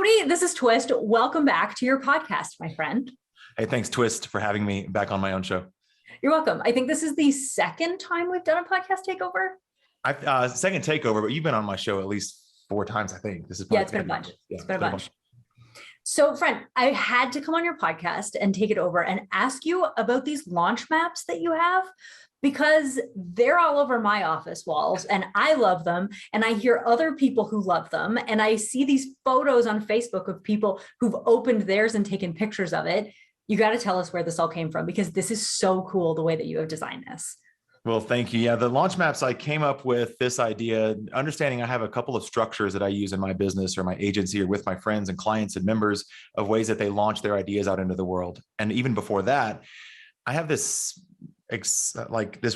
Cody, this is Twist. Welcome back to your podcast, my friend. Hey, thanks, Twist, for having me back on my own show. You're welcome. I think this is the second time we've done a podcast takeover. Second takeover, but you've been on my show at least 4 times, I think. This is it's been a bunch. It's been a bunch. So, friend, I had to come on your podcast and take it over and ask you about these launch maps that you have, because they're all over my office walls and I love them. And I hear other people who love them. And I see these photos on Facebook of people who've opened theirs and taken pictures of it. You got to tell us where this all came from, because this is so cool the way that you have designed this. Well, thank you. Yeah, the launch maps, I came up with this idea, understanding I have a couple of structures that I use in my business or my agency or with my friends and clients and members of ways that they launch their ideas out into the world. And even before that, I have this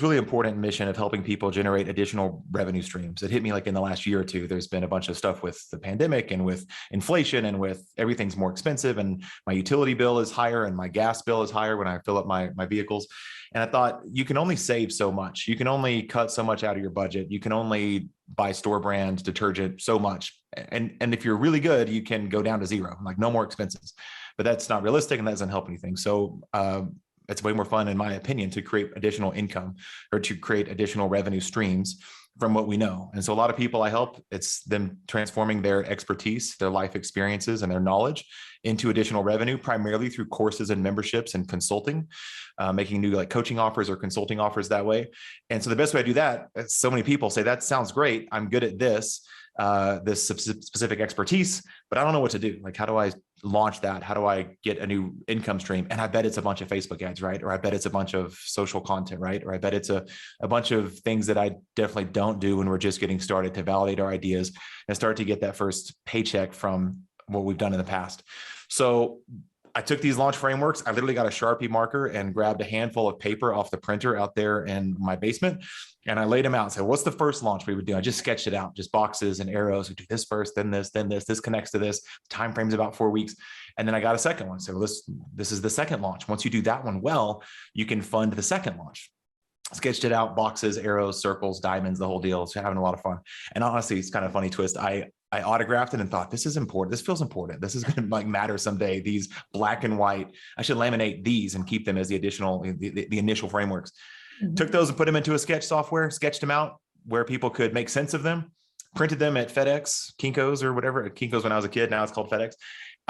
really important mission of helping people generate additional revenue streams. It hit me like in the last year or two. There's been a bunch of stuff with the pandemic and with inflation and with everything's more expensive, and my utility bill is higher and my gas bill is higher when I fill up my vehicles. And I thought, you can only save so much. You can only cut so much out of your budget. You can only buy store brand detergent so much. And if you're really good, you can go down to zero, like no more expenses. But that's not realistic and that doesn't help anything. So it's way more fun, in my opinion, to create additional income or to create additional revenue streams from what we know. And so a lot of people I help, it's them transforming their expertise, their life experiences, and their knowledge into additional revenue, primarily through courses and memberships and consulting, making new like coaching offers or consulting offers that way. And so the best way to do that, so many people say, that sounds great, I'm good at this specific expertise, but I don't know what to do. Like, how do I launch that? How do I get a new income stream? And I bet it's a bunch of Facebook ads, right? Or I bet it's a bunch of social content, right? Or I bet it's a bunch of things that I definitely don't do when we're just getting started to validate our ideas and start to get that first paycheck from what we've done in the past. So I took these launch frameworks. I literally got a Sharpie marker and grabbed a handful of paper off the printer out there in my basement. And I laid them out and said, what's the first launch we would do? I just sketched it out, just boxes and arrows. We do this first, then this, then this. This connects to this. Time frame's about 4 weeks. And then I got a second one. So this is the second launch. Once you do that one well, you can fund the second launch. Sketched it out, boxes, arrows, circles, diamonds, the whole deal. So having a lot of fun. And honestly, it's kind of a funny twist. I autographed it and thought, this is important. This feels important. This is going to like matter someday. These black and white, I should laminate these and keep them as the additional, the initial frameworks. Mm-hmm. Took those and put them into a sketch software, sketched them out where people could make sense of them, printed them at FedEx, Kinko's or whatever. Kinko's when I was a kid, now it's called FedEx.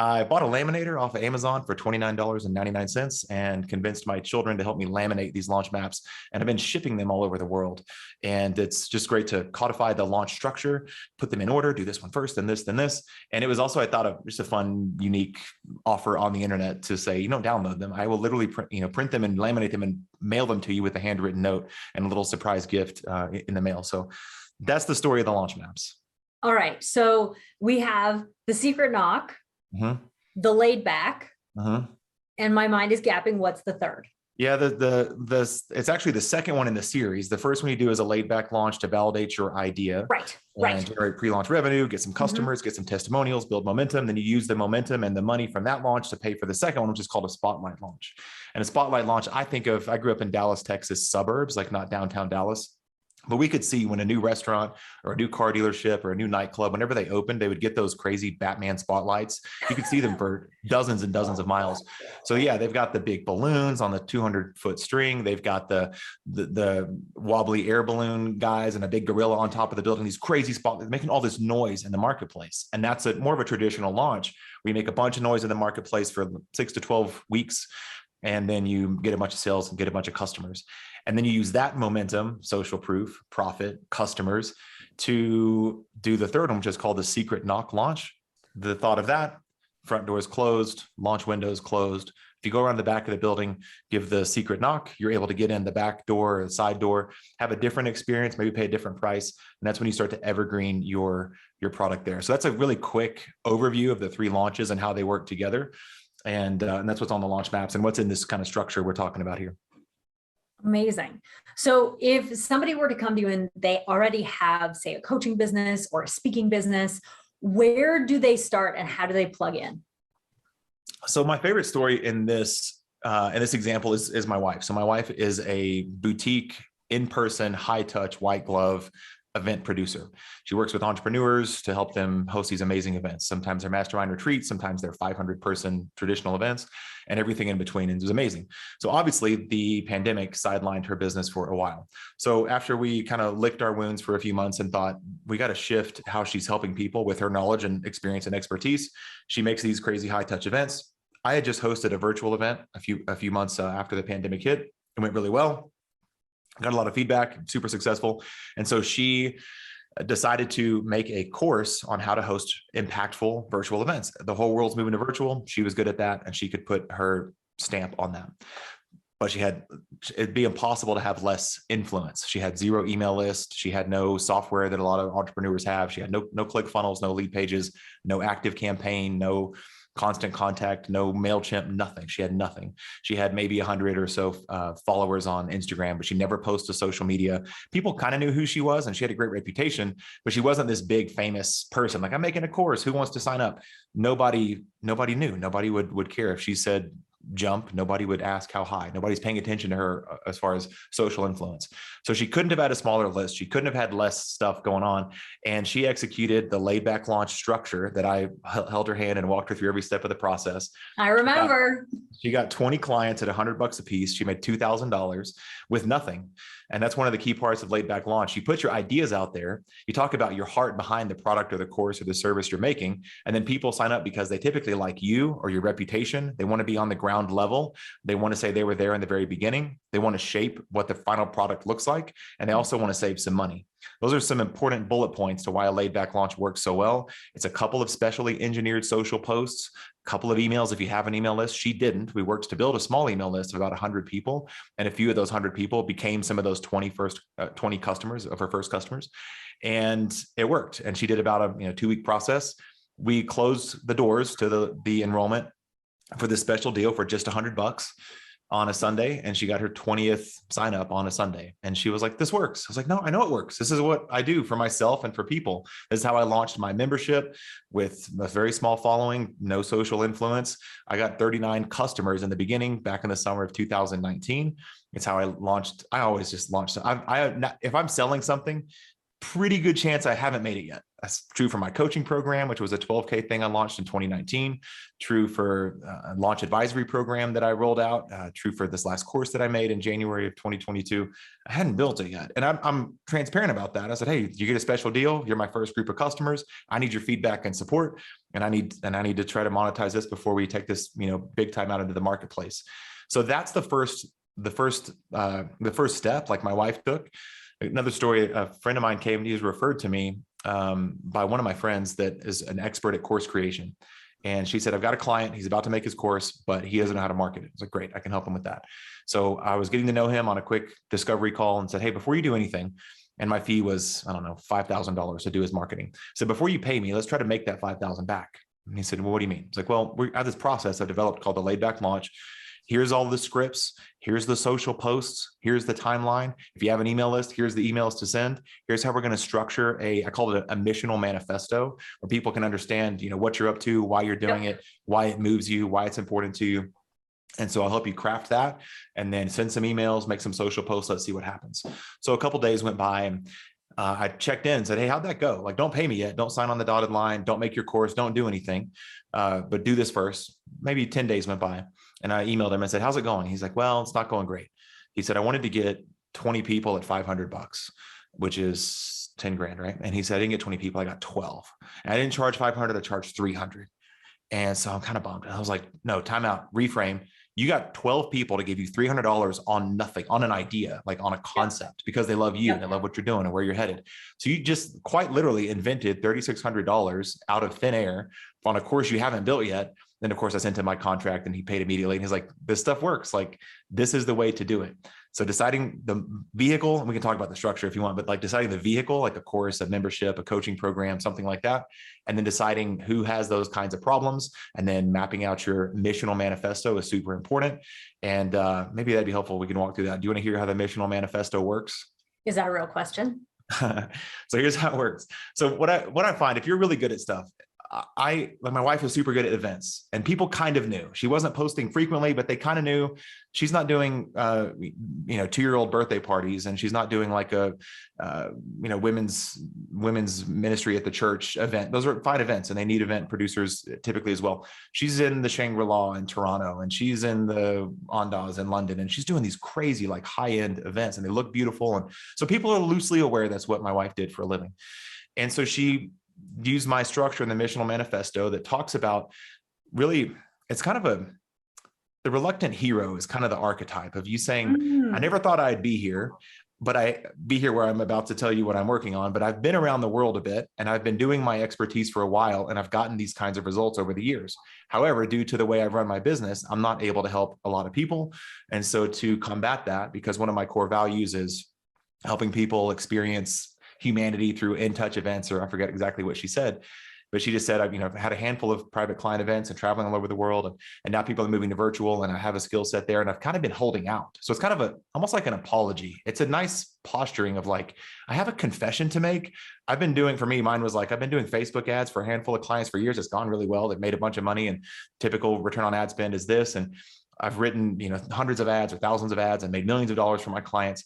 I bought a laminator off of Amazon for $29.99 and convinced my children to help me laminate these launch maps. And I've been shipping them all over the world. And it's just great to codify the launch structure, put them in order, do this one first, then this, then this. And it was also, I thought, of just a fun, unique offer on the internet to say, you don't download them. I will literally print them and laminate them and mail them to you with a handwritten note and a little surprise gift in the mail. So that's the story of the launch maps. All right. So we have the secret knock. Mm-hmm. The laid back, and my mind is gapping. What's the third? Yeah, it's actually the second one in the series. The first one you do is a laid back launch to validate your idea, right? Generate pre-launch revenue, get some customers, get some testimonials, build momentum. Then you use the momentum and the money from that launch to pay for the second one, which is called a spotlight launch. And a spotlight launch, I grew up in Dallas, Texas suburbs, like not downtown Dallas. But we could see when a new restaurant or a new car dealership or a new nightclub, whenever they opened, they would get those crazy Batman spotlights. You could see them for dozens and dozens of miles. So yeah, they've got the big balloons on the 200-foot string. They've got the wobbly air balloon guys and a big gorilla on top of the building, these crazy spotlights, making all this noise in the marketplace. And that's more of a traditional launch. We make a bunch of noise in the marketplace for 6 to 12 weeks. And then you get a bunch of sales and get a bunch of customers. And then you use that momentum, social proof, profit, customers, to do the third one, which is called the secret knock launch. The thought of that, front doors closed, launch windows closed. If you go around the back of the building, give the secret knock, you're able to get in the back door or the side door, have a different experience, maybe pay a different price. And that's when you start to evergreen your product there. So that's a really quick overview of the 3 launches and how they work together. And that's what's on the launch maps and what's in this kind of structure we're talking about here. Amazing. So if somebody were to come to you and they already have, say, a coaching business or a speaking business, where do they start and how do they plug in? So my favorite story in this example is my wife. So my wife is a boutique, in-person, high-touch, white glove event producer. She works with entrepreneurs to help them host these amazing events. Sometimes they're mastermind retreats, sometimes they're 500-person traditional events, and everything in between. And it was amazing. So obviously the pandemic sidelined her business for a while. So after we kind of licked our wounds for a few months and thought, we got to shift how she's helping people with her knowledge and experience and expertise, she makes these crazy high touch events. I had just hosted a virtual event a few months after the pandemic hit. It went really well. Got a lot of feedback, super successful. And so she decided to make a course on how to host impactful virtual events. The whole world's moving to virtual. She was good at that, and she could put her stamp on that. But it'd be impossible to have less influence. She had zero email list. She had no software that a lot of entrepreneurs have. She had no ClickFunnels, no lead pages, no active campaign, no constant contact, no MailChimp, nothing. She had nothing. She had maybe 100 or so followers on Instagram, but she never posted to social media. People kind of knew who she was, and she had a great reputation, but she wasn't this big famous person. Like, I'm making a course. Who wants to sign up? Nobody knew. Nobody would care if she said jump. Nobody would ask how high. Nobody's paying attention to her as far as social influence. So she couldn't have had a smaller list. She couldn't have had less stuff going on. And she executed the laid back launch structure that I held her hand and walked her through every step of the process. I remember. She got 20 clients at $100 a piece. She made $2,000 with nothing. And that's one of the key parts of laid back launch. You put your ideas out there. You talk about your heart behind the product or the course or the service you're making. And then people sign up because they typically like you or your reputation. They want to be on the ground level. They want to say they were there in the very beginning. They want to shape what the final product looks like. And they also want to save some money. Those are some important bullet points to why a laid back launch works so well. It's a couple of specially engineered social posts, a couple of emails if you have an email list. She didn't. We worked to build a small email list of about 100 people. And a few of those 100 people became some of those 20 customers of her first customers. And it worked. And she did about a 2-week process. We closed the doors to the enrollment for this special deal for just $100 on a Sunday, and she got her 20th sign up on a Sunday. And she was like, this works. I was like, no, I know it works. This is what I do for myself and for people. This is how I launched my membership with a very small following, no social influence. I got 39 customers in the beginning back in the summer of 2019. It's how I launched. I always just launched. If I'm selling something, pretty good chance I haven't made it yet. That's true for my coaching program, which was a 12K thing I launched in 2019. True for a launch advisory program that I rolled out. True for this last course that I made in January of 2022. I hadn't built it yet. And I'm transparent about that. I said, hey, you get a special deal. You're my first group of customers. I need your feedback and support. And I need to try to monetize this before we take this, big time out into the marketplace. So that's the first step, like my wife took. Another story, a friend of mine came, he was referred to me by one of my friends that is an expert at course creation. And she said, I've got a client, he's about to make his course, but he doesn't know how to market it. I was like, great, I can help him with that. So I was getting to know him on a quick discovery call and said, hey, before you do anything, and my fee was, I don't know, $5,000 to do his marketing. So before you pay me, let's try to make that $5,000 back. And he said, well, what do you mean? It's like, well, we have this process I've developed called the laid back launch. Here's all the scripts. Here's the social posts. Here's the timeline. If you have an email list, here's the emails to send. Here's how we're going to structure I call it a missional manifesto, where people can understand, what you're up to, why you're doing it, why it moves you, why it's important to you. And so I'll help you craft that and then send some emails, make some social posts. Let's see what happens. So a couple of days went by and I checked in and said, hey, how'd that go? Like, don't pay me yet. Don't sign on the dotted line. Don't make your course. Don't do anything. But do this first. Maybe 10 days went by. And I emailed him and said, how's it going? He's like, well, it's not going great. He said, I wanted to get 20 people at $500, which is 10 grand, right? And he said, I didn't get 20 people. I got 12. And I didn't charge 500. I charged 300. And so I'm kind of bummed. I was like, no, time out, reframe. You got 12 people to give you $300 on nothing, on an idea, like on a concept, because they love you and they love what you're doing and where you're headed. So you just quite literally invented $3,600 out of thin air on a course you haven't built yet. Then, of course, I sent him my contract and he paid immediately. And he's like, this stuff works. Like, this is the way to do it. So deciding the vehicle, and we can talk about the structure if you want, but like deciding the vehicle, like a course, a membership, a coaching program, something like that. And then deciding who has those kinds of problems and then mapping out your missional manifesto is super important. And maybe that'd be helpful. We can walk through that. Do you want to hear how the missional manifesto works? Is that a real question? So here's how it works. So what I find, if you're really good at stuff, like my wife was super good at events, and people kind of knew. She wasn't posting frequently, but they kind of knew she's not doing, 2-year-old birthday parties, and she's not doing like a, women's ministry at the church event. Those are fine events, and they need event producers typically as well. She's in the Shangri-La in Toronto, and she's in the Andaz in London, and she's doing these crazy like high-end events, and they look beautiful. And so people are loosely aware that's what my wife did for a living. And so she used my structure in the missional manifesto that talks about, really, it's kind of the reluctant hero is kind of the archetype of you saying, I never thought I'd be here, but I be here where I'm about to tell you what I'm working on. But I've been around the world a bit, and I've been doing my expertise for a while, and I've gotten these kinds of results over the years. However, due to the way I've run my business, I'm not able to help a lot of people. And so to combat that, because one of my core values is helping people experience humanity through in-touch events, or I forget exactly what she said, but she just said, I've had a handful of private client events and traveling all over the world, and now people are moving to virtual, and I have a skill set there, and I've kind of been holding out. So it's kind of almost like an apology. It's a nice posturing of like, I have a confession to make. I've been doing, for me, mine was like, I've been doing Facebook ads for a handful of clients for years. It's gone really well. They've made a bunch of money, and typical return on ad spend is this. And I've written, hundreds of ads or thousands of ads and made millions of dollars for my clients.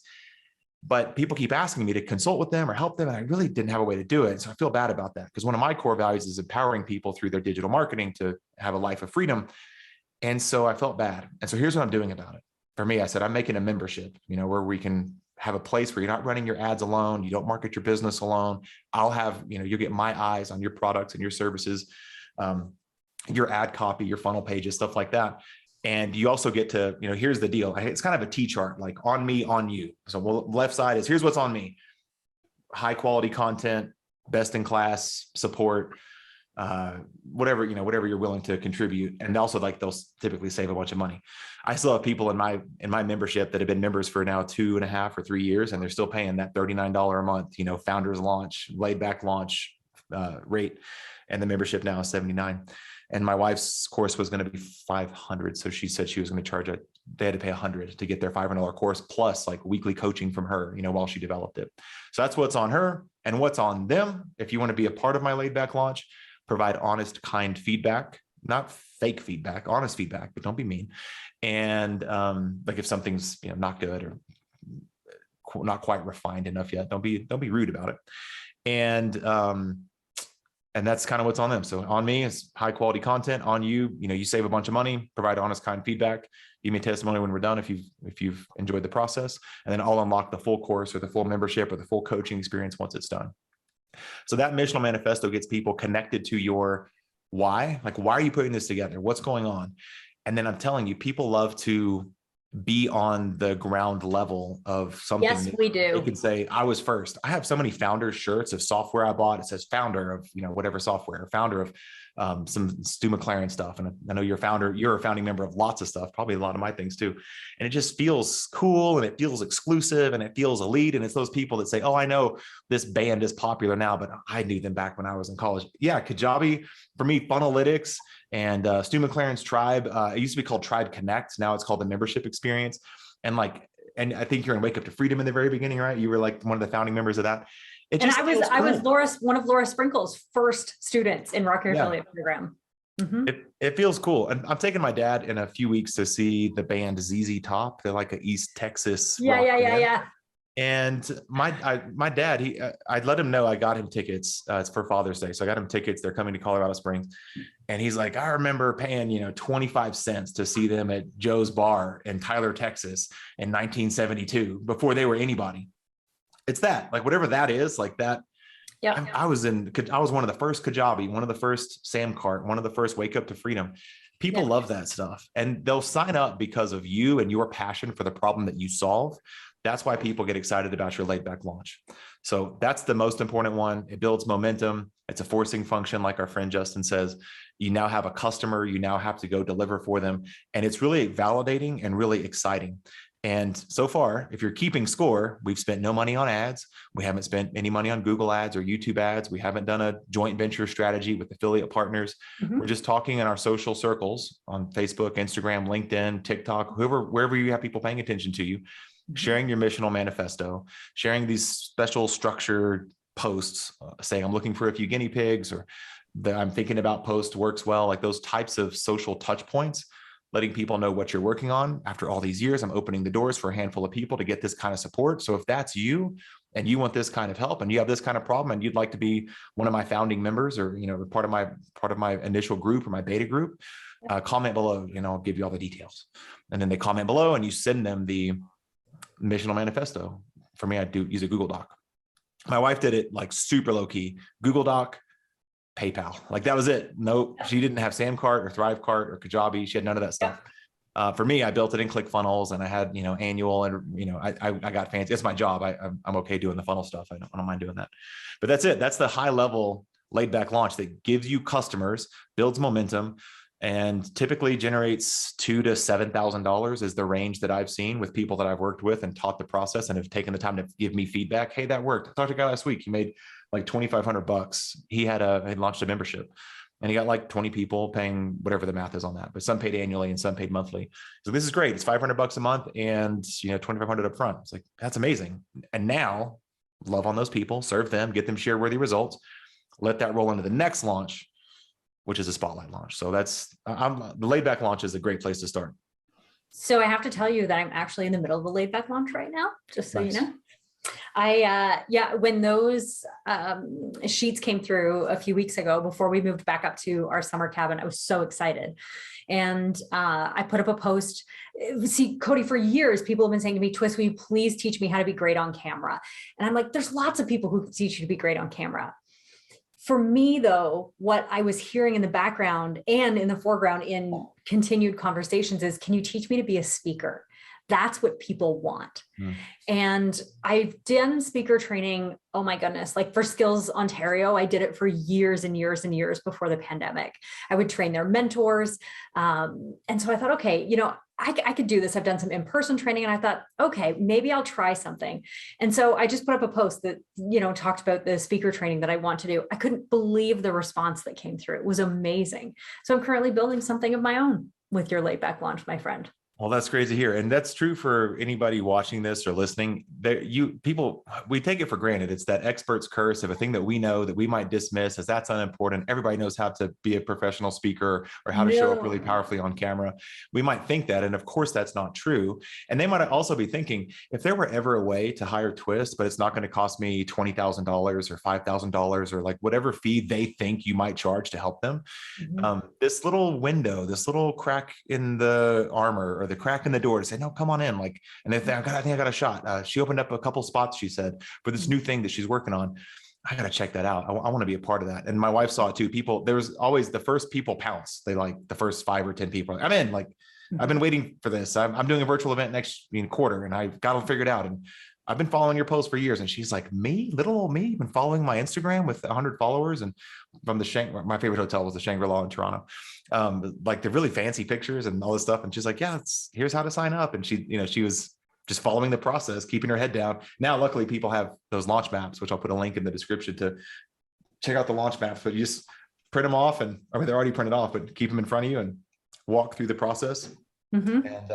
But people keep asking me to consult with them or help them, and I really didn't have a way to do it. So I feel bad about that, because one of my core values is empowering people through their digital marketing to have a life of freedom. And so I felt bad. And so here's what I'm doing about it. For me, I said, I'm making a membership, where we can have a place where you're not running your ads alone. You don't market your business alone. I'll have, you'll get my eyes on your products and your services, your ad copy, your funnel pages, stuff like that. And you also get to, here's the deal. It's kind of a T-chart, like on me, on you. So left side is, here's what's on me: high quality content, best in class support, whatever you're willing to contribute. And also, like, they'll typically save a bunch of money. I still have people in my membership that have been members for now 2.5 or 3 years, and they're still paying that $39 a month, founders launch, laid back launch rate. And the membership now is $79. And my wife's course was going to be $500. So she said she was going to charge they had to pay $100 to get their $500 course, plus like weekly coaching from her, while she developed it. So that's what's on her. And what's on them. If you want to be a part of my laid back launch, provide honest, kind feedback, not fake feedback, honest feedback, but don't be mean. And like if something's, not good or not quite refined enough yet, don't be rude about it. And that's kind of what's on them. So on me is high quality content. On you, you save a bunch of money, provide honest, kind feedback. Give me a testimony when we're done if you've enjoyed the process, and then I'll unlock the full course or the full membership or the full coaching experience once it's done. So that missional manifesto gets people connected to your why. Like, why are you putting this together? What's going on? And then I'm telling you, people love to be on the ground level of something. Yes, we do. They can say, I was first. I have so many founder shirts of software I bought. It says founder of, whatever software, founder of some Stu McLaren stuff. And I know you're a founding member of lots of stuff, probably a lot of my things too. And it just feels cool, and it feels exclusive, and it feels elite. And it's those people that say, oh, I know this band is popular now, but I knew them back when I was in college. Yeah. Kajabi, for me, Funnelytics, and Stu McLaren's Tribe. It used to be called Tribe Connect. Now it's called the membership experience. And I think you're in Wake Up to Freedom in the very beginning, right? You were like one of the founding members of that. I was one of Laura Sprinkle's first students in Rock Your Affiliate program. Mm-hmm. It feels cool. And I'm taking my dad in a few weeks to see the band ZZ Top. They're like a East Texas. Yeah. And my dad, I'd let him know I got him tickets. It's for Father's Day. So I got him tickets. They're coming to Colorado Springs. And he's like, I remember paying, 25 cents to see them at Joe's Bar in Tyler, Texas in 1972 before they were anybody. It's that, like, whatever that is, like that. Yeah. I was one of the first Kajabi, one of the first Sam Cart, one of the first Wake Up to Freedom. People love that stuff, and they'll sign up because of you and your passion for the problem that you solve. That's why people get excited about your laid back launch. So that's the most important one. It builds momentum. It's a forcing function. Like our friend Justin says, you now have a customer, you now have to go deliver for them. And it's really validating and really exciting. And so far, if you're keeping score, we've spent no money on ads. We haven't spent any money on Google ads or YouTube ads. We haven't done a joint venture strategy with affiliate partners. Mm-hmm. We're just talking in our social circles on Facebook, Instagram, LinkedIn, TikTok, wherever you have people paying attention to you, sharing your missional manifesto, sharing these special structured posts saying, I'm looking for a few guinea pigs, or The I'm thinking about post works well, like those types of social touch points, letting people know what you're working on. After all these years, I'm opening the doors for a handful of people to get this kind of support. So if that's you and you want this kind of help and you have this kind of problem and you'd like to be one of my founding members or, part of my initial group or my beta group, comment below, I'll give you all the details. And then they comment below and you send them the missional manifesto. For me, I do use a Google Doc. My wife did it like super low key, Google Doc, PayPal. Like that was it. No, she didn't have Samcart or Thrivecart or Kajabi. She had none of that stuff. For me, I built it in ClickFunnels and I had, annual and, I got fancy. It's my job. I'm okay doing the funnel stuff. I don't mind doing that, but that's it. That's the high level laid back launch that gives you customers, builds momentum, and typically generates $2,000 to $7,000 is the range that I've seen with people that I've worked with and taught the process and have taken the time to give me feedback. Hey, that worked. I talked to a guy last week. He made like $2,500. He had launched a membership and he got like 20 people paying whatever the math is on that, but some paid annually and some paid monthly. So this is great. It's $500 a month and $2,500 up front. It's like, that's amazing. And now love on those people, serve them, get them share worthy results, let that roll into the next launch, which is a spotlight launch. So the laid back launch is a great place to start. So I have to tell you that I'm actually in the middle of a laid back launch right now, just so Nice. you know. When those sheets came through a few weeks ago, before we moved back up to our summer cabin, I was so excited. And I put up a post. See, Cody, for years, people have been saying to me, Twist, will you please teach me how to be great on camera? And I'm like, there's lots of people who teach you to be great on camera. For me, though, what I was hearing in the background and in the foreground in continued conversations is, can you teach me to be a speaker? That's what people want. And I've done speaker training. Oh my goodness. Like for Skills Ontario, I did it for years and years and years before the pandemic. I would train their mentors. And so I thought, okay, I could do this. I've done some in-person training and I thought, okay, maybe I'll try something. And so I just put up a post that, talked about the speaker training that I want to do. I couldn't believe the response that came through. It was amazing. So I'm currently building something of my own with your laid back launch, my friend. Well, that's great to hear. And that's true for anybody watching this or listening. We take it for granted. It's that expert's curse of a thing that we know that we might dismiss as that's unimportant. Everybody knows how to be a professional speaker or how to show up really powerfully on camera. We might think that. And of course, that's not true. And they might also be thinking, if there were ever a way to hire Twist, but it's not going to cost me $20,000 or $5,000 or like whatever fee they think you might charge to help them, this little window, this little crack in the armor or the crack in the door to say, no, come on in. Like, and if I think I got a shot. She opened up a couple spots, she said, for this new thing that she's working on. I got to check that out. I want to be a part of that. And my wife saw it too. There was always the first people pounce. They like the first 5 or 10 people. I'm in, like, I've been waiting for this. I'm doing a virtual event next quarter and I've got it figured out. And I've been following your posts for years. And she's like, me, little old me, been following my Instagram with 100 followers. And from my favorite hotel was the Shangri-La in Toronto. Like the really fancy pictures and all this stuff. And she's like, yeah, here's how to sign up. And she was just following the process, keeping her head down. Now, luckily people have those launch maps, which I'll put a link in the description to check out the launch maps, but you just print them off they're already printed off, but keep them in front of you and walk through the process. And,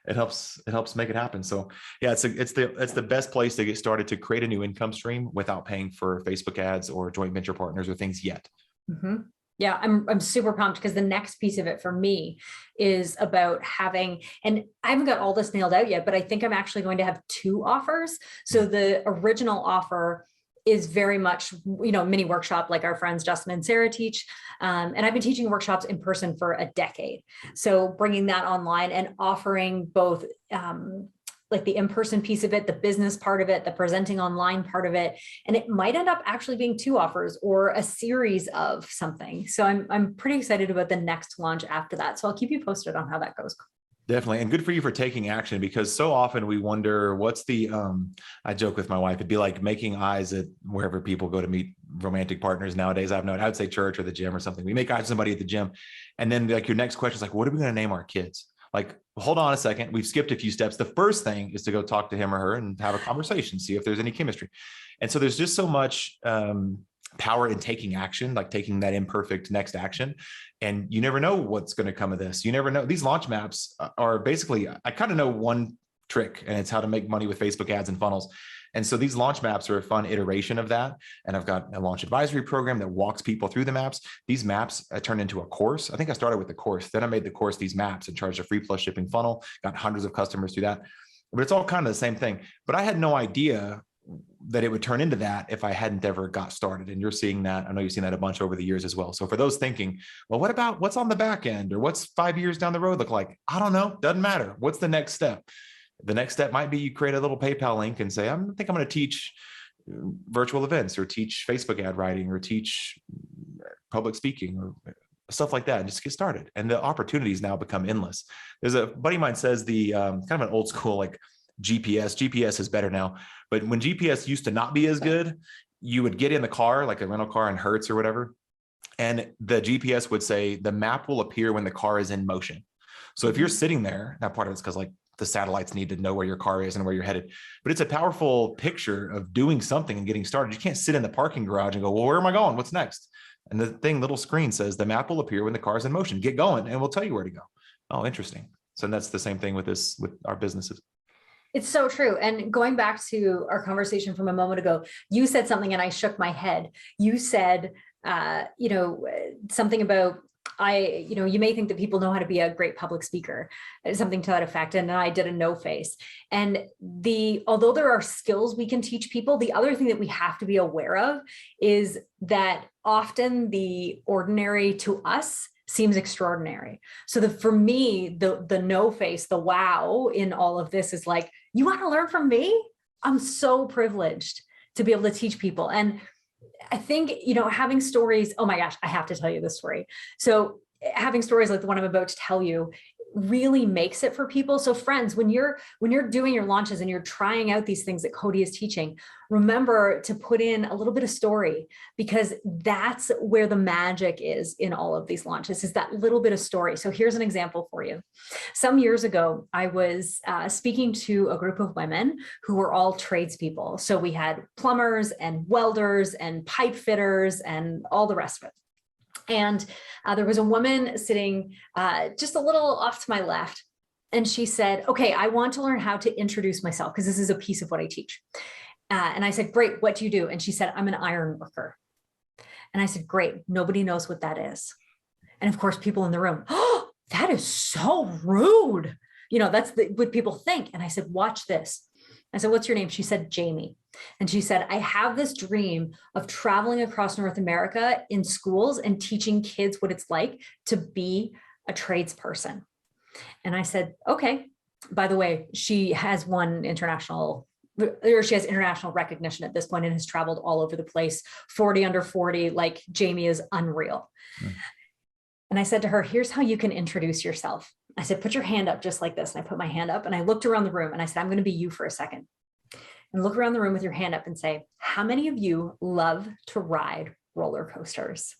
it helps make it happen. So yeah, it's the best place to get started to create a new income stream without paying for Facebook ads or joint venture partners or things yet. Yeah, I'm super pumped because the next piece of it for me is about having, and I haven't got all this nailed out yet, but I think I'm actually going to have 2 offers. So the original offer is very much, mini workshop like our friends Justin and Sarah teach. And I've been teaching workshops in person for a decade. So bringing that online and offering both like the in-person piece of it, the business part of it, the presenting online part of it. And it might end up actually being 2 offers or a series of something. So I'm pretty excited about the next launch after that. So I'll keep you posted on how that goes. Definitely. And good for you for taking action, because so often we wonder what's the, I joke with my wife, it'd be like making eyes at wherever people go to meet romantic partners nowadays. I would say church or the gym or something. We make eyes at somebody at the gym. And then like your next question is like, what are we going to name our kids? Like, hold on a second. We've skipped a few steps. The first thing is to go talk to him or her and have a conversation, see if there's any chemistry. And so there's just so much power in taking action, like taking that imperfect next action. And you never know what's going to come of this. You never know. These launch maps are basically, I kind of know one trick, and it's how to make money with Facebook ads and funnels. And so these launch maps are a fun iteration of that. And I've got a launch advisory program that walks people through the maps. These maps I turned into a course. I think I started with the course. Then I made the course these maps and charged a free plus shipping funnel, got hundreds of customers through that. But it's all kind of the same thing. But I had no idea that it would turn into that if I hadn't ever got started. And you're seeing that. I know you've seen that a bunch over the years as well. So for those thinking, well, what about what's on the back end, or what's 5 years down the road look like? I don't know. Doesn't matter. What's the next step? The next step might be you create a little PayPal link and say, I think I'm going to teach virtual events, or teach Facebook ad writing, or teach public speaking, or stuff like that, and just get started. And the opportunities now become endless. There's a buddy of mine says the kind of an old school, like GPS is better now. But when GPS used to not be as good, you would get in the car, like a rental car in Hertz or whatever, and the GPS would say the map will appear when the car is in motion. So if you're sitting there, now part of it's because like the satellites need to know where your car is and where you're headed, but it's a powerful picture of doing something and getting started. You can't sit in the parking garage and go, well, where am I going? What's next? And the little screen says the map will appear when the car is in motion. Get going and we'll tell you where to go. Oh, interesting. So that's the same thing with our businesses. It's so true. And going back to our conversation from a moment ago, you said something and I shook my head. You said, something about, you may think that people know how to be a great public speaker, something to that effect. And then I did a no face. And although there are skills we can teach people, the other thing that we have to be aware of is that often the ordinary to us seems extraordinary. So for me, the no face, the wow in all of this is like, you want to learn from me? I'm so privileged to be able to teach people. And I think, having stories, oh my gosh, I have to tell you this story. So having stories like the one I'm about to tell you really makes it for people. So friends, when you're doing your launches and you're trying out these things that Cody is teaching, remember to put in a little bit of story, because that's where the magic is in all of these launches, is that little bit of story. So here's an example for you. Some years ago, I was speaking to a group of women who were all tradespeople. So we had plumbers and welders and pipe fitters and all the rest of it. And there was a woman sitting just a little off to my left. And she said, okay, I want to learn how to introduce myself because this is a piece of what I teach. And I said, great, what do you do? And she said, I'm an iron worker. And I said, great, nobody knows what that is. And of course, people in the room, oh, that is so rude. That's what people think. And I said, watch this. I said, what's your name? She said, Jamie. And she said, I have this dream of traveling across North America in schools and teaching kids what it's like to be a tradesperson. And I said, okay, by the way, she has international recognition at this point and has traveled all over the place, 40 under 40, like Jamie is unreal. Mm. And I said to her, here's how you can introduce yourself. I said, put your hand up just like this. And I put my hand up and I looked around the room and I said, I'm going to be you for a second. And look around the room with your hand up and say, how many of you love to ride roller coasters?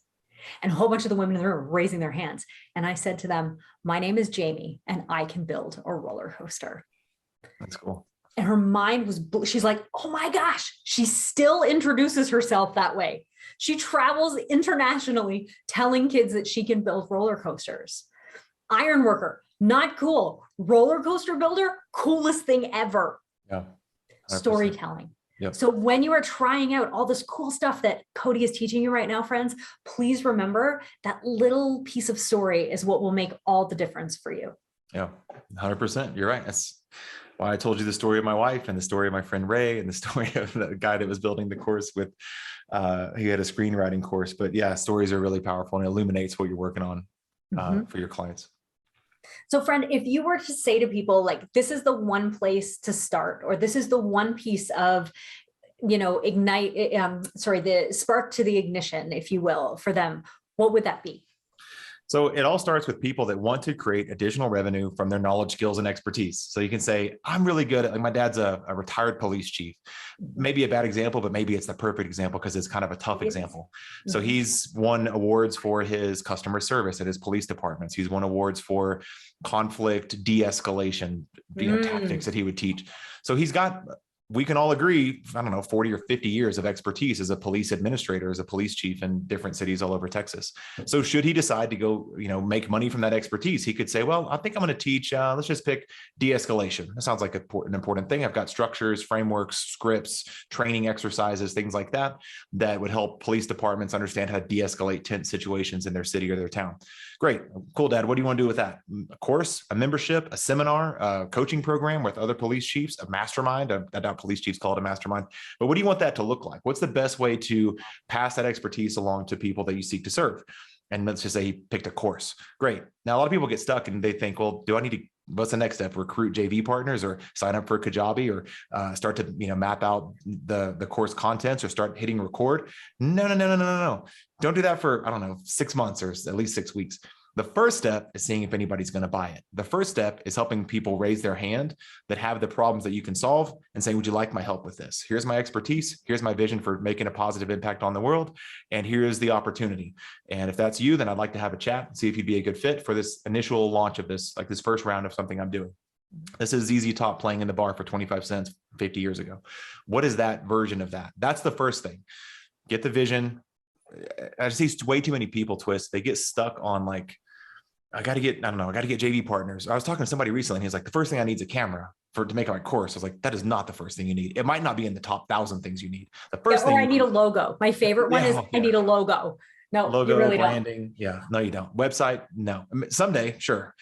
And a whole bunch of the women in the room were raising their hands. And I said to them, my name is Jamie and I can build a roller coaster. That's cool. And her mind was, she's like, oh my gosh, she still introduces herself that way. She travels internationally telling kids that she can build roller coasters. Iron worker, not cool. Roller coaster builder, coolest thing ever. Yeah. 100%. Storytelling. Yep. So when you are trying out all this cool stuff that Cody is teaching you right now, friends, please remember that little piece of story is what will make all the difference for you. Yeah, 100%. You're right. That's why I told you the story of my wife and the story of my friend Ray and the story of the guy that was building the course with, he had a screenwriting course. But yeah, stories are really powerful and it illuminates what you're working on for your clients. So friend, if you were to say to people, like, this is the one place to start, or this is the one piece of, the spark to the ignition, if you will, for them, what would that be? So it all starts with people that want to create additional revenue from their knowledge, skills, and expertise. So you can say, I'm really good at, like, my dad's a retired police chief. Maybe a bad example, but maybe it's the perfect example because it's kind of a tough example. So he's won awards for his customer service at his police departments. He's won awards for conflict de-escalation, tactics that he would teach. So he's got we can all agree, I don't know, 40 or 50 years of expertise as a police administrator, as a police chief in different cities all over Texas. So should he decide to go, make money from that expertise, he could say, well, I think I'm going to teach, let's just pick de-escalation. That sounds like an important thing. I've got structures, frameworks, scripts, training exercises, things like that would help police departments understand how to de-escalate tense situations in their city or their town. Great. Cool, Dad. What do you want to do with that? A course, a membership, a seminar, a coaching program with other police chiefs, a mastermind. I doubt police chiefs call it a mastermind, but what do you want that to look like? What's the best way to pass that expertise along to people that you seek to serve? And let's just say he picked a course. Great. Now, a lot of people get stuck and they think, well, what's the next step? Recruit JV partners or sign up for Kajabi or start to, map out the course contents or start hitting record. No. Don't do that for, 6 months or at least 6 weeks. The first step is seeing if anybody's going to buy it. The first step is helping people raise their hand that have the problems that you can solve and saying, would you like my help with this? Here's my expertise. Here's my vision for making a positive impact on the world. And here's the opportunity. And if that's you, then I'd like to have a chat and see if you'd be a good fit for this initial launch of this, like this first round of something I'm doing. This is ZZ Top playing in the bar for 25 cents 50 years ago. What is that version of that? That's the first thing. Get the vision. I see way too many people twist. They get stuck on like, I got to get JV partners. I was talking to somebody recently and he's like, the first thing I need is a camera to make my course. I was like, that is not the first thing you need. It might not be in the top 1,000 things you need. The first thing I need a logo. My favorite one is I need a logo. No, logo, you really branding. don't. Yeah, no, you don't. Website. No, someday. Sure.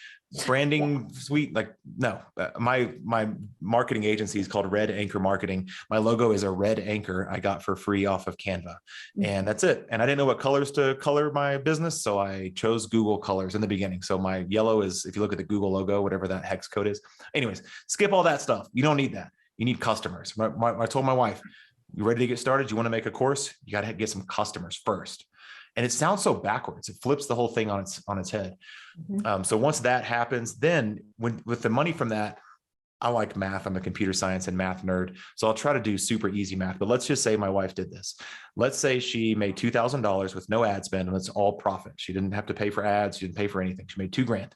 Branding, sweet. Like, no, my marketing agency is called Red Anchor Marketing. My logo is a red anchor I got for free off of Canva. And that's it. And I didn't know what colors to color my business. So I chose Google colors in the beginning. So my yellow is, if you look at the Google logo, whatever that hex code is. Anyways, skip all that stuff. You don't need that. You need customers. I told my wife, you ready to get started? You want to make a course? You got to get some customers first. And it sounds so backwards. It flips the whole thing on its head. So once that happens, then with the money from that, I like math. I'm a computer science and math nerd. So I'll try to do super easy math, but let's just say my wife did this. Let's say she made $2,000 with no ad spend and it's all profit. She didn't have to pay for ads. She didn't pay for anything. She made $2,000.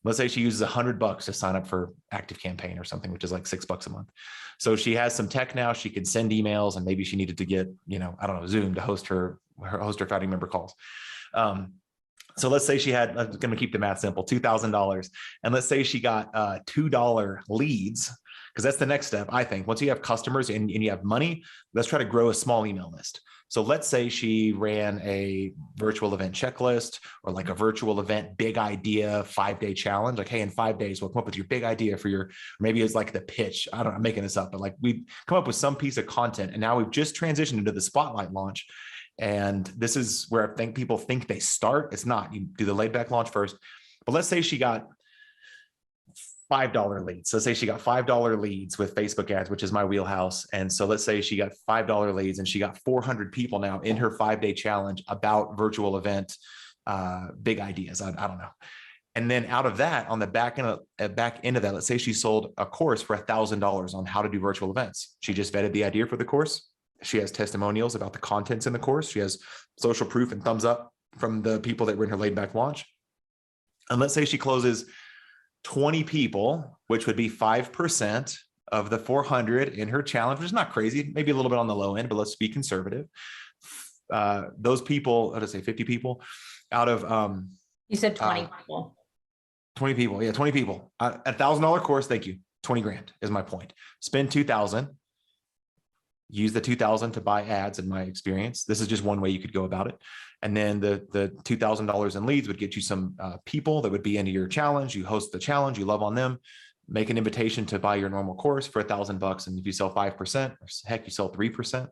Let's say she uses $100 to sign up for Active Campaign or something, which is like $6 a month. So she has some tech now. She can send emails and maybe she needed to get, Zoom to host her founding member calls. So let's say she had, I'm going to keep the math simple, $2,000. And let's say she got $2 leads, because that's the next step, I think. Once you have customers and you have money, let's try to grow a small email list. So let's say she ran a virtual event checklist or like a virtual event, big idea, 5-day challenge. Like, hey, in 5 days, we'll come up with your big idea for maybe it's like the pitch. I'm making this up, but like we come up with some piece of content. And now we've just transitioned into the spotlight launch. And this is where I think people think they start. It's not. You do the laid back launch first. But let's say she got $5 leads. So say she got $5 leads with Facebook ads, which is my wheelhouse. And so let's say she got $5 leads and she got 400 people now in her 5-day challenge about virtual event, big ideas. I don't know. And then out of that, on the back end of that, let's say she sold a course for $1,000 on how to do virtual events. She just vetted the idea for the course. She has testimonials about the contents in the course. She has social proof and thumbs up from the people that were in her laid back launch. And let's say she closes 20 people, which would be 5% of the 400 in her challenge, which is not crazy, maybe a little bit on the low end, but let's be conservative. Those people, how to say 50 people out of, you said 20 people. 20 people. Yeah. 20 people, $1,000 course. Thank you. 20 grand is my point. Spend 2,000. Use the 2,000 to buy ads in my experience. This is just one way you could go about it. And then the $2,000 in leads would get you some people that would be into your challenge. You host the challenge, you love on them, make an invitation to buy your normal course for $1,000. And if you sell 5%, or heck, you sell 3%,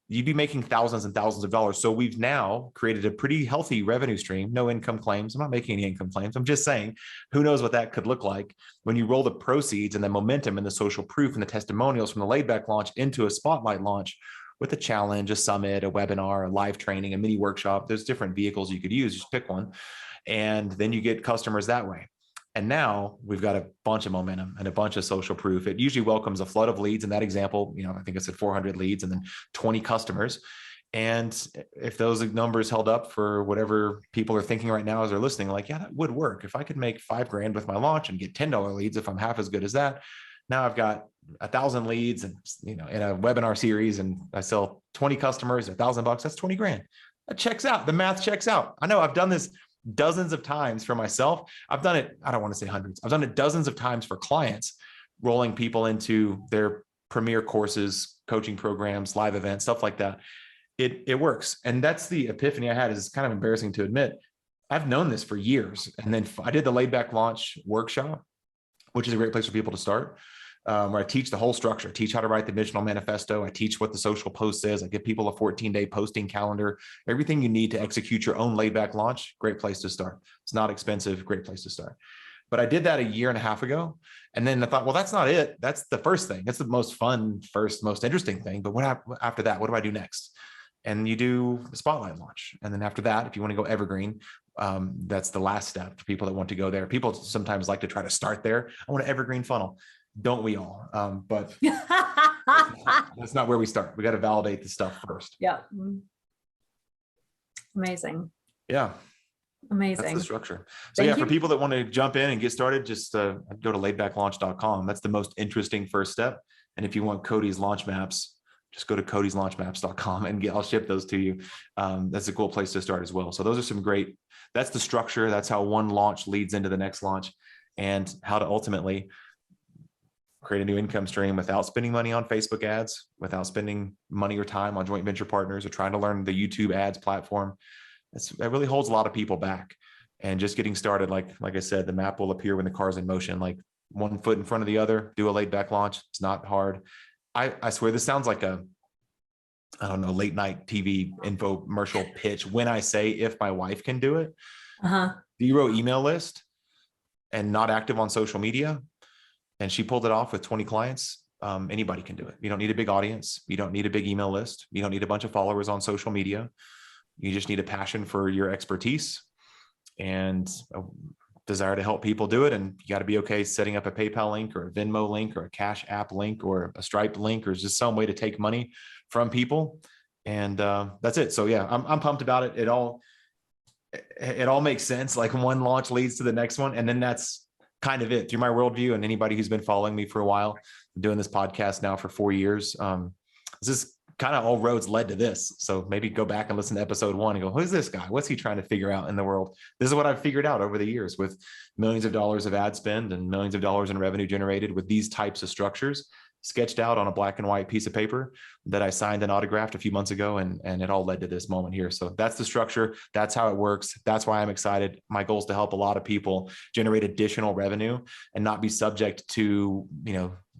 you'd be making thousands and thousands of dollars. So we've now created a pretty healthy revenue stream, no income claims. I'm not making any income claims. I'm just saying, who knows what that could look like when you roll the proceeds and the momentum and the social proof and the testimonials from the laid back launch into a spotlight launch with a challenge, a summit, a webinar, a live training, a mini workshop. There's different vehicles you could use, just pick one. And then you get customers that way. And now we've got a bunch of momentum and a bunch of social proof. It usually welcomes a flood of leads. In that example, I think I said 400 leads and then 20 customers. And if those numbers held up for whatever people are thinking right now as they're listening, like, yeah, that would work. If I could make $5,000 with my launch and get $10 leads, if I'm half as good as that, Now I've got 1,000 leads and, in a webinar series, and I sell 20 customers, $1,000, that's 20 grand. That checks out. The math checks out. I know I've done this dozens of times for myself. I've done it, I don't want to say hundreds. I've done it dozens of times for clients, rolling people into their premier courses, coaching programs, live events, stuff like that. It works. And that's the epiphany I had. Is kind of embarrassing to admit. I've known this for years. And then I did the Laid Back Launch workshop, which is a great place for people to start, where I teach the whole structure, teach how to write the missional manifesto. I teach what the social post is. I give people a 14-day posting calendar, everything you need to execute your own Laid Back Launch. Great place to start. It's not expensive. Great place to start. But I did that a year and a half ago. And then I thought, well, that's not it. That's the first thing. That's the most fun, most interesting thing. But after that, what do I do next? And you do the spotlight launch. And then after that, if you want to go evergreen, that's the last step for people that want to go there. People sometimes like to try to start there. I want an evergreen funnel. Don't we all? But that's not where we start. We got to validate the stuff first. Yeah. Amazing. Yeah. Amazing. That's the structure. So for people that want to jump in and get started, just go to laidbacklaunch.com. That's the most interesting first step. And if you want Cody's launch maps, just go to codyslaunchmaps.com and I'll ship those to you. That's a cool place to start as well. So those are some great, that's the structure. That's how one launch leads into the next launch, and how to ultimately create a new income stream without spending money on Facebook ads, without spending money or time on joint venture partners, or trying to learn the YouTube ads platform. That really holds a lot of people back. And just getting started, like I said, the map will appear when the car's in motion, like one foot in front of the other. Do a laid back launch. It's not hard. I swear this sounds like a, I don't know, late night TV infomercial pitch when I say, if my wife can do it, 0 email list and not active on social media, and she pulled it off with 20 clients, anybody can do it. You don't need a big audience. You don't need a big email list. You don't need a bunch of followers on social media. You just need a passion for your expertise and a desire to help people do it. And you got to be okay setting up a PayPal link or a Venmo link or a Cash App link or a Stripe link, or just some way to take money from people. And that's it. So yeah, I'm pumped about it. It all makes sense. Like one launch leads to the next one. And then that's kind of it through my worldview. And anybody who's been following me for a while, doing this podcast now for 4 years, this is kind of all roads led to this. So maybe go back and listen to episode 1 and go, who's this guy? What's he trying to figure out in the world? This is what I've figured out over the years, with millions of dollars of ad spend and millions of dollars in revenue generated with these types of structures sketched out on a black and white piece of paper that I signed and autographed a few months ago. And it all led to this moment here. So that's the structure. That's how it works. That's why I'm excited. My goal is to help a lot of people generate additional revenue and not be subject to,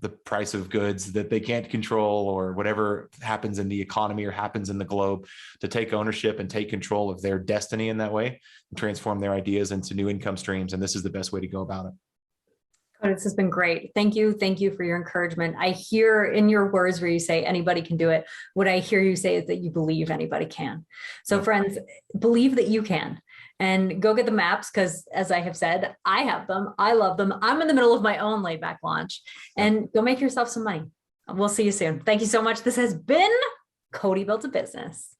the price of goods that they can't control, or whatever happens in the economy or happens in the globe, to take ownership and take control of their destiny in that way and transform their ideas into new income streams. And this is the best way to go about it. This has been great. Thank you. Thank you for your encouragement. I hear in your words where you say anybody can do it. What I hear you say is that you believe anybody can. So friends, believe that you can, and go get the maps. Because as I have said, I have them. I love them. I'm in the middle of my own laid back launch, and go make yourself some money. We'll see you soon. Thank you so much. This has been Cody Built a Business.